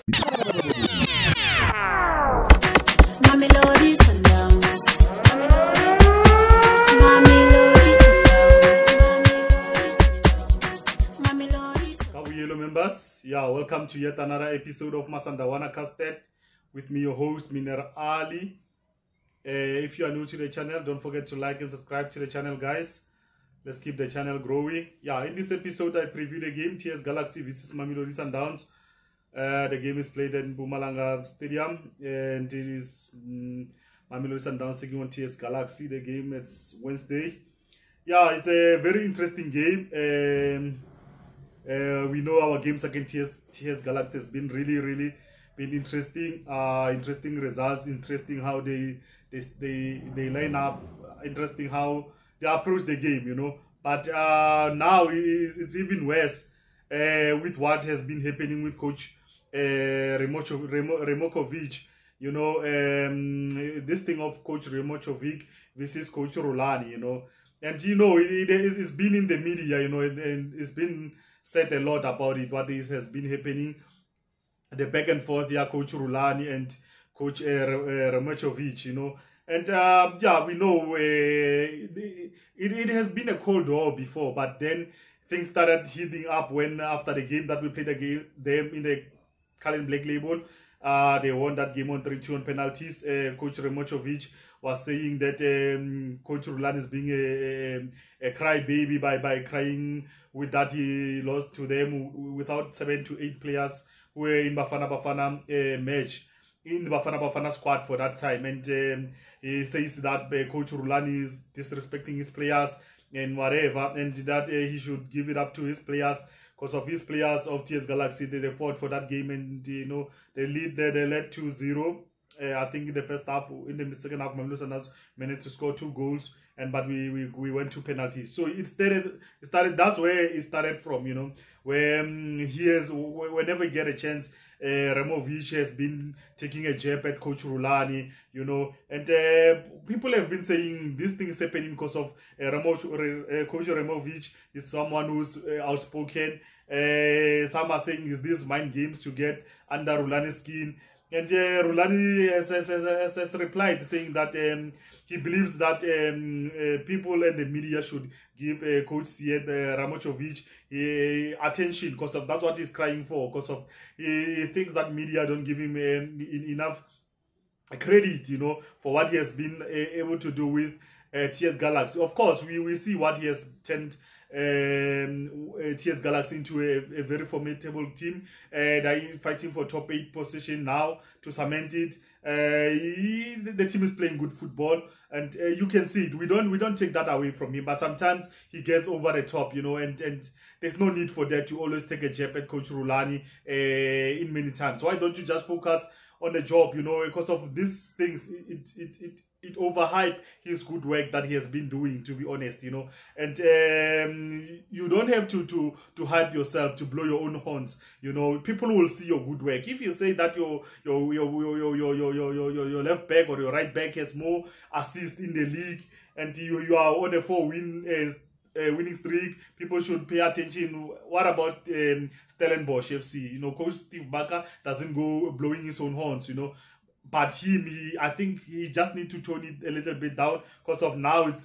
Mamelodi Sundowns. Mamelodi Sundowns. How are you, members? Yeah, welcome to yet another episode of Masandawana Custard with me, your host, Miner Ali. If you are new to the channel, don't forget to like and subscribe to the channel, guys. Let's keep the channel growing. Yeah, in this episode, I preview the game TS Galaxy versus Mamelodi Sundowns. The game is played in Mpumalanga Stadium, and it is Mamelodi Sundowns taking on TS Galaxy. The game is Wednesday. Yeah, it's a very interesting game. We know our games against TS Galaxy has been really been interesting. Interesting results. Interesting how they line up. Interesting how they approach the game. You know, but now it's even worse with what has been happening with Coach Ramovic. You know, this thing of Coach Ramovic versus Coach Rhulani. You know, and you know it's been in the media. You know, and it's been said a lot about it. What has been happening, the back and forth, yeah, Coach Rhulani and Coach Ramovic. You know, and yeah, we know it has been a cold war before, but then things started heating up when after the game that we played them in the Cullen Black Label. They won that game on 3-2 on penalties. Coach Ramovic was saying that Coach Rhulani is being a crybaby by crying with that he lost to them without 7 to 8 players who were in Bafana match, in the Bafana squad for that time. And he says that Coach Rhulani is disrespecting his players and whatever, and that he should give it up to his players. Because of his players of TS Galaxy, they fought for that game, and you know they led 2-0. I think in the first half, in the second half, Mamelodi Sundowns managed to score 2 goals, but we went to penalties. So it started. That's where it started from. You know, when whenever you get a chance, Ramovic has been taking a jab at Coach Rhulani, you know, and people have been saying this thing is happening because of Coach Ramovic is someone who's outspoken. Some are saying is this mind games to get under Rhulani's skin. And Rhulani has replied saying that he believes that people and the media should give Coach Ramovic attention, because of that's what he's crying for, because of he thinks that media don't give him enough credit, you know, for what he has been able to do with TS Galaxy. Of course, we see what he has turned TS Galaxy into a very formidable team. They're fighting for top 8 position now to cement it. The team is playing good football, and you can see it. We don't take that away from him, but sometimes he gets over the top, you know, and there's no need for that to always take a jab at Coach Rhulani in many times. Why don't you just focus on the job, you know? Because of these things, it overhype his good work that he has been doing, to be honest, you know. And you don't have to hype yourself, to blow your own horns, you know. People will see your good work. If you say that your left back or your right back has more assists in the league, and you are on a 4-winning streak, people should pay attention. What about Stellenbosch FC? You know, Coach Steve Barker doesn't go blowing his own horns, you know. But I think he just need to tone it a little bit down, because of now it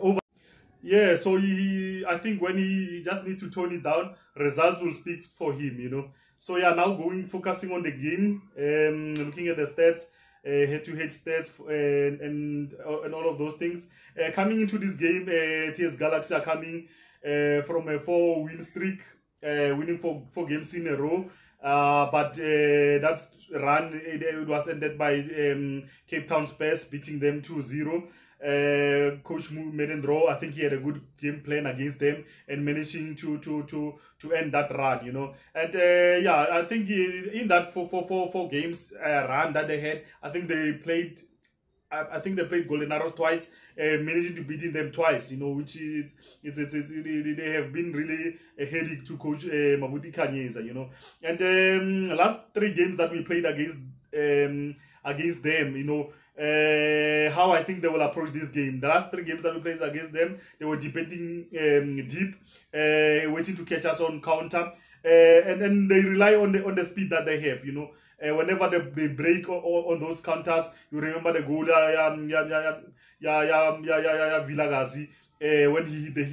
over. Yeah, so I think when he just need to tone it down, results will speak for him, you know. So yeah, now focusing on the game, looking at the stats, head-to-head stats, and all of those things. Coming into this game, TS Galaxy are coming from a 4-win streak, winning 4 games in a row. But that run, it was ended by Cape Town Spurs beating them 2-0. Coach Medendro, I think he had a good game plan against them and managing to end that run, you know. And yeah, I think in that four games run that they had, I think they played Golden Arrows twice, managing to beating them twice, you know, which is they have been really a headache to Coach Mabuti Kanyeza, you know. And last 3 games that we played against them, you know, how I think they will approach this game. The last 3 games that we played against them, they were defending deep, waiting to catch us on counter, and then they rely on the speed that they have. Whenever they break on those counters, you remember the goal, Vilagazi, when he hit the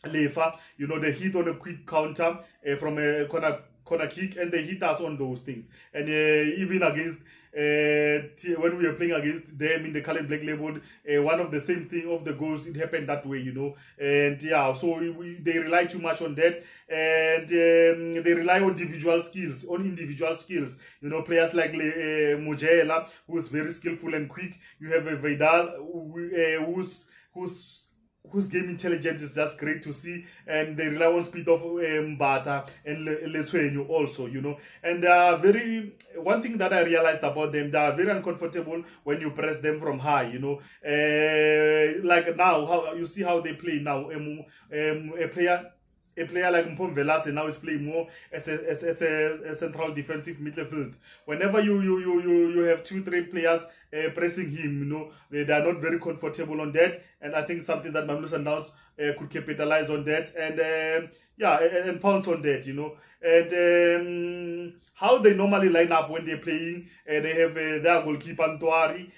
Lefa, they hit on a quick counter from a corner kick, and they hit us on those things. And even against when we were playing against them in the Colored Black Label, one of the same thing of the goals, it happened that way, and yeah, so they rely too much on that, and they rely on individual skills, players like Mojela, who's very skillful and quick. You have a Vidal, whose game intelligence is just great to see, and they rely on speed of Mbata and Leswenyo also, and they are one thing that I realized about them, they are very uncomfortable when you press them from high, like now, how you see how they play now. A player like Mpomvelase now is playing more as a central defensive midfield. Whenever you have 2-3 players pressing him, they are not very comfortable on that, and I think something that Mamelodi Sundowns could capitalize on that, and and pounce on that, and how they normally line up when they're playing. They have their goalkeeper Ntwari,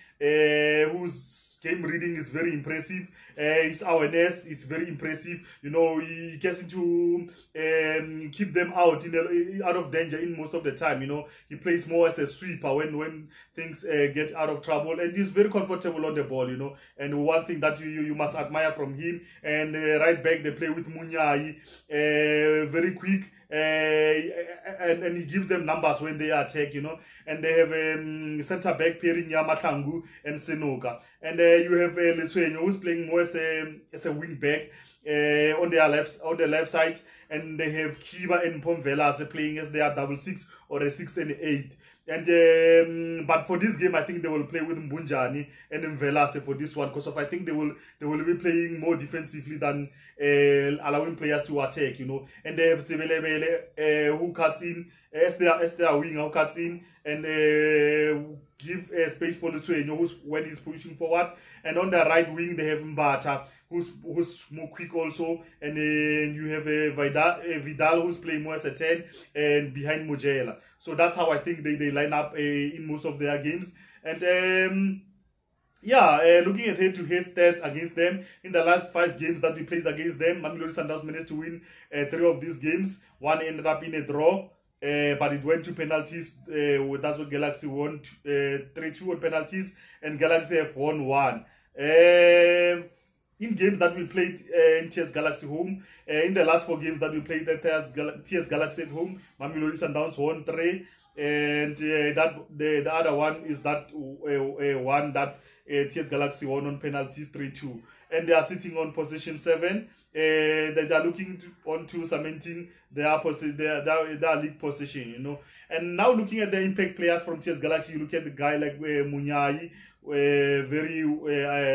whose game reading is very impressive. His awareness is very impressive. He gets into keep them out of danger in most of the time. He plays more as a sweeper when things get out of trouble, and he's very comfortable on the ball. And one thing that you must admire from him. And right back, they play with Munyai, very quick. And he gives them numbers when they attack, and they have centre back pairing Yamatlangu and Senoka, and you have Leswenyo, who's playing more as a wing back on the left side, and they have Kiba and Pomvela playing as their 6 or a 6 and 8. And but for this game, I think they will play with Mbunjani and Mvelase for this one, because I think they will be playing more defensively than allowing players to attack, And they have Sebelebele who cuts in as their winger, who cuts in and give space for Leswenyo when he's pushing forward. And on the right wing, they have Mbata, who's more quick also, and then you have Vidal who's playing more as a 10 and behind Mojela. So that's how I think they line up in most of their games. And looking at head-to-head stats against them, in the last 5 games that we played against them, Mamelodi Sundowns managed to win 3 of these games. One ended up in a draw, but it went to penalties. That's what Galaxy won 3-2 on penalties, and Galaxy have won 1. In games that we played in TS Galaxy home, in the last 4 games that we played at TS Galaxy at home, Mamelodi Sundowns won 3, and the other one is that one that TS Galaxy won on penalties 3-2, and they are sitting on position 7. They are looking onto cementing their league position, And now looking at the impact players from TS Galaxy, you look at the guy like Munyai, very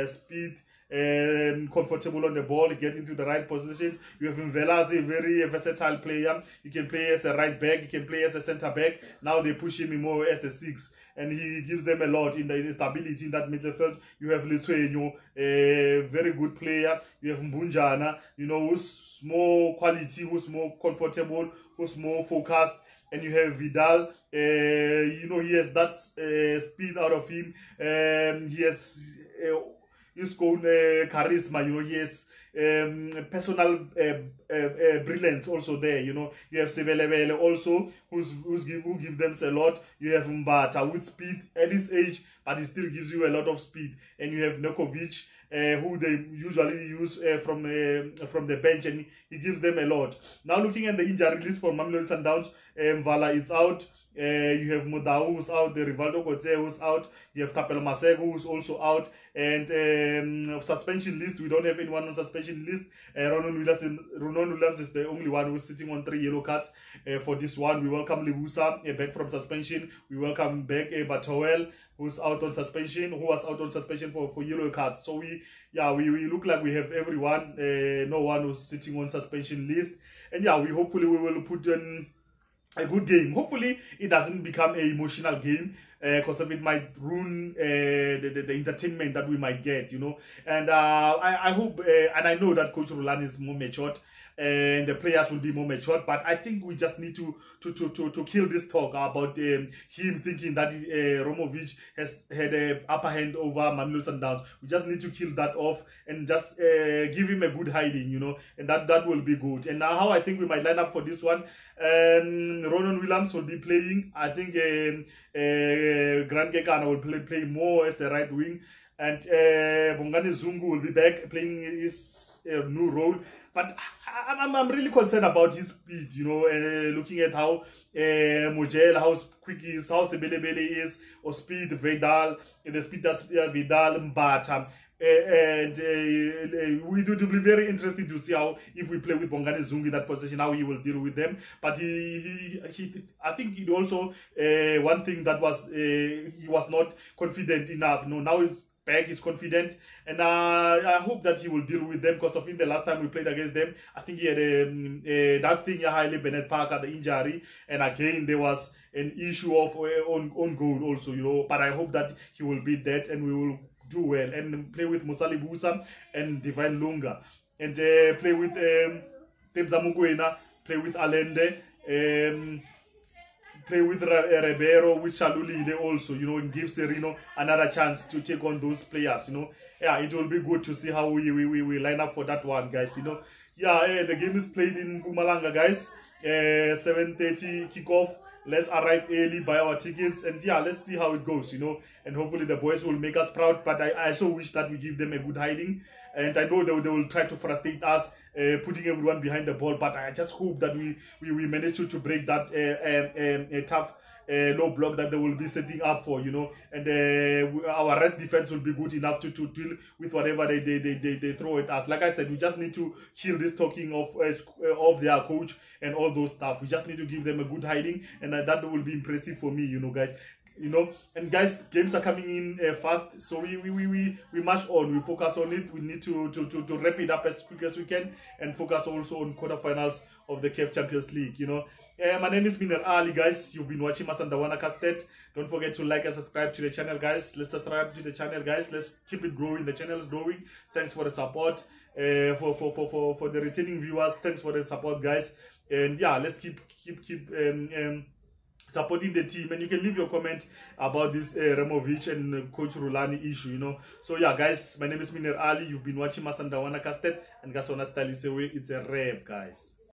speed. Comfortable on the ball, get into the right positions. You have Mvelase, a very versatile player. You can play as a right back, you can play as a centre back. Now they push him more as a 6, and he gives them a lot in the stability in that midfield. You have Leswenyo, a very good player. You have Mbunjana, who's more quality, who's more comfortable, who's more focused. And you have Vidal, he has that speed out of him. He has his own charisma, he has personal brilliance also there, You have Sebelebele also, who give them a lot. You have Mbata with speed at his age, but he still gives you a lot of speed. And you have Nekovic, who they usually use from the bench, and he gives them a lot. Now looking at the injury list for Mamelodi Sundowns, Vala is out. You have Modau who's out, the Rivaldo Kote who's out, you have Kapel Masego who's also out, and suspension list, we don't have anyone on suspension list. Ronan Williams is the only one who's sitting on 3 yellow cards for this one. We welcome Libusa back from suspension. We welcome back Batowel, who's out on suspension, who was out on suspension for yellow cards. So we look like we have everyone, no one who's sitting on suspension list. And we hopefully we will put a good game. Hopefully it doesn't become an emotional game, because of it might ruin the entertainment that we might get, you know. And I hope and I know that Coach Rhulani is more matured and the players will be more matured, but I think we just need to kill this talk about him thinking that Ramovic has had an upper hand over Mamelodi Sundowns. We just need to kill that off and just give him a good hiding, you know, and that will be good. And now how I think we might line up for this one, Ronan Williams will be playing. I think Grant Kekana will play more as the right wing, and Bongani Zungu will be back playing his new role. But I'm really concerned about his speed, you know, looking at how Mojel, how quick he is, how Sebelebele is, or speed Vidal, the speed that Vidal Mbata. And we do be very interested to see how, if we play with Bongani Zungu in that position, how he will deal with them. But I think it also one thing that was he was not confident enough. You know, now he's back, is confident, and I hope that he will deal with them, because of in the last time we played against them, I think he had that thing highly Bennett Parker, the injury, and again there was an issue of on goal also, you know. But I hope that he will beat that and we will do well and play with Musali Busa and Divine Lunga, and play with Tebza Mukwena, play with Allende, play with Ribeiro, with Shalulile also, you know, and give Serino another chance to take on those players, you know. Yeah, it will be good to see how we line up for that one, guys, you know. Yeah, the game is played in Mpumalanga, guys. 7:30 kickoff. Let's arrive early, buy our tickets, and yeah, let's see how it goes, you know. And hopefully the boys will make us proud, but I also wish that we give them a good hiding. And I know they will try to frustrate us, putting everyone behind the ball, but I just hope that we manage to break that tough low block that they will be setting up for, you know. And our rest defense will be good enough to deal with whatever they throw at us. Like I said, we just need to kill this talking of their coach and all those stuff. We just need to give them a good hiding, and that will be impressive for me, you know, guys. You know, and guys, games are coming in fast, so we march on, we focus on it. We need to wrap it up as quick as we can and focus also on quarterfinals of the CAF Champions League, you know. My name is Miner Ali, guys. You've been watching Masandawana Custard. Don't forget to like and subscribe to the channel, guys. Let's subscribe to the channel, guys. Let's keep it growing. The channel is growing. Thanks for the support. For the returning viewers, thanks for the support, guys. And yeah, let's keep supporting the team, and you can leave your comment about this Ramovic and Coach Rhulani issue, you know. So yeah, guys, my name is Miner Ali. You've been watching Masandawana Custard, and Gasona Style is away. It's a rap, guys.